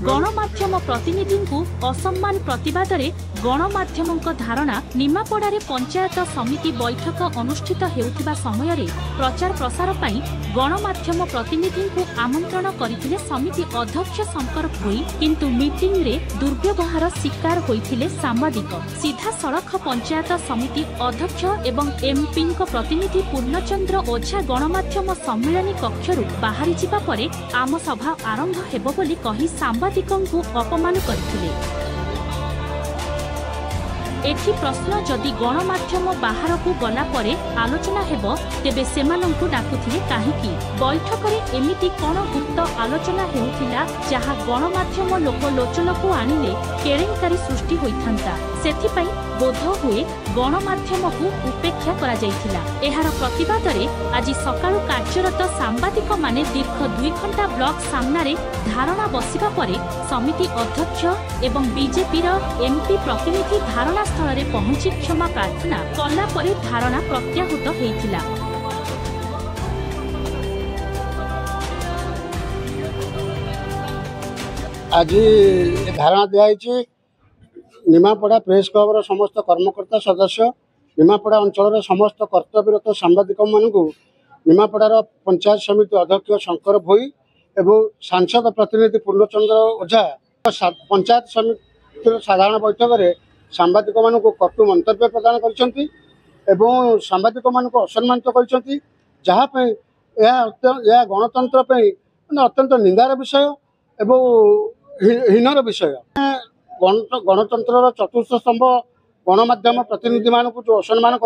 गणमाध्यम प्रतिनिधि असम्मान प्रतिवाद में गणमाध्यम धारणा निमापड़ारे पंचायत समिति बैठक अनुष्ठित हेउथिबा समय रे प्रचार प्रसार पाई गणमाध्यम प्रतिनिधि आमंत्रण करथिले समिति अध्यक्ष शंकर भोई, किंतु मीटिंग रे दुर्व्यवहार शिकार होइथिले सांबादिक। सीधा सड़क पंचायत समिति अध्यक्ष एवं एमपी प्रतिनिधि पूर्णचंद्र ओझा गणमाध्यम सम्मेलन कक्षरु बाहरी जिबा परे आम सभा आरंभ हेबो बोली कहि सांबादिकंकु अपमान करथिले। एथि प्रश्न, जदि गणमाध्यम बाहर को गला परे आलोचना हेबो तेबे सेमानंकु डाकुथिले काहेकि? बैठक रे एमिति कोन गुप्त आलोचना हेउथिला जहा गणमाध्यम लोकलोचनकु आनिले केलेंकारी सृष्टि होइथांता? सेथिपई बोध हुए गणमाध्यम को उपेक्षा करा जाइथिला। एहार प्रतिवाद रे आज सकाळु कार्यरत सांबादिक माने दीर्घ 2 घंटा ब्लॉक सामने धारणा बसिबा परे समिति अध्यक्ष एवं बीजेपी एमपी प्रतिनिधि धारणा स्थल रे पहुंची क्षमा प्रार्थना कला परे धारणा प्रत्याहृत हेइथिला। आज धारणा दिया निमापड़ा प्रेस क्लब समस्त कर्मकर्ता सदस्य निमापड़ा अंचल समस्त कर्तव्यरत सांबादिक मानू निमापड़ार पंचायत समिति अध्यक्ष शंकर भोई एवं सांसद प्रतिनिधि पूर्णचंद्र ओझा पंचायत समिति साधारण बैठक में सांबादिक मानू कटु मंतव्य प्रदान करछंती एवं सांबादिक मानू असम्मानित करछंती, जहाँ यह गणतंत्र अत्यंत निंदार विषय एवं हीनर विषय। गणतंत्र चतुर्थ स्तंभ गणमाध्यम प्रतिनिधि मान जो असम्मान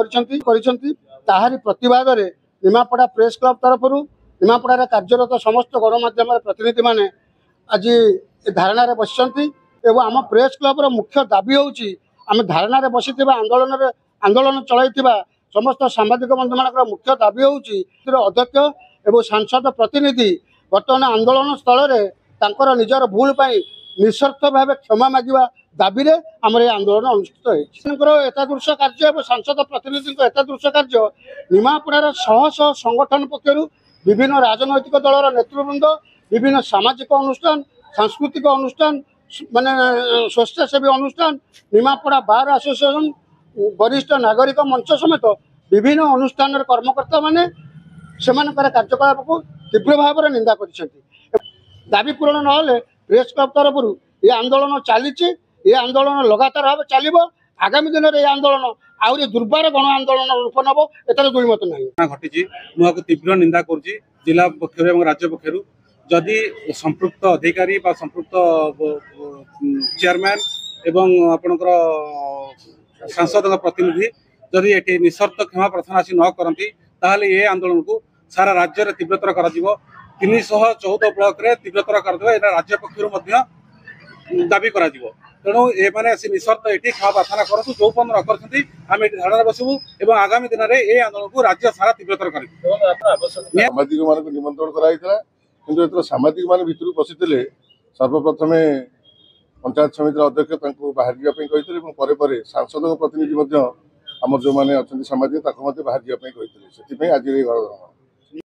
ताहारी प्रतिवाद रे निमापड़ा प्रेस क्लब तरफ निमापड़ा कार्यरत समस्त गणमाध्यम प्रतिनिधि माने आज धारणा रे बसिचंती एवं आम प्रेस क्लब रो मुख्य दाबी होउची आम धारणा रे बसिथिबा आंदोलन चलाइथिबा समस्त सांबादिक बंधु मानकर मुख्य दाबी होउची अध्यक्ष एवं सांसद प्रतिनिधि वर्तमान आंदोलन स्थल रे तांकर निजर भूल पाई निस्वार्थ भाव क्षमा मागिबा दाबी रे आमर आंदोलन अनुष्ठित होइछि। एतादृश कार्य और सांसद प्रतिनिधि एतादृश कार्य निमापड़ार शह शह संगठन पक्षर विभिन्न राजनैतिक दलर नेतृवृंद विभिन्न सामाजिक अनुष्ठान सांस्कृतिक अनुष्ठान माने स्वेच्छासेवी अनुष्ठान निमापड़ा बार एसोसिएशन वरिष्ठ नागरिक मंच समेत विभिन्न अनुष्ठान कर्मकर्ता माने सेमानकर कार्यकलाप को तीव्र भाव में निंदा कर दाबी पूरण न प्रेस क्लब तरफ ये आंदोलन चली आंदोलन लगातार भाव चलो आगामी दिन में आंदोलन आहरी दुर्बार गण आंदोलन रूप नब एतर दुई मत ना घटी मुझे तीव्र निंदा करुच्ची जिला पक्षर और राज्य पक्षर जदि संपृक्त अधिकारी संपृक्त चेयरमैन एवं आपणकर सांसद प्रतिनिधि जदि ये निस्वार्थ क्षमा प्रार्थना आसी न करती ताहले ये आंदोलन को सारा राज्य में तीव्रतर कर 314 ब्लॉक रे तीव्रतर कर राज्य पक्षर दाबी करा तेणु ये मैंने निस्वार्थ ये क्षमा प्रार्थना करूँ जो पर्यटन न करते आम ये धारणा बसबू और आगामी दिन में ये आंदोलन को राज्य सारा तीव्रतर कर सामाजिक मान निमंत्रण कराइला किंतु सामाजिक मान भितर पशिले सर्वप्रथम पंचायत समिति अध्यक्ष बाहर जावाई सांसद प्रतिनिधि आम जो मैंने अच्छा सामाजिक बाहर जावाई आज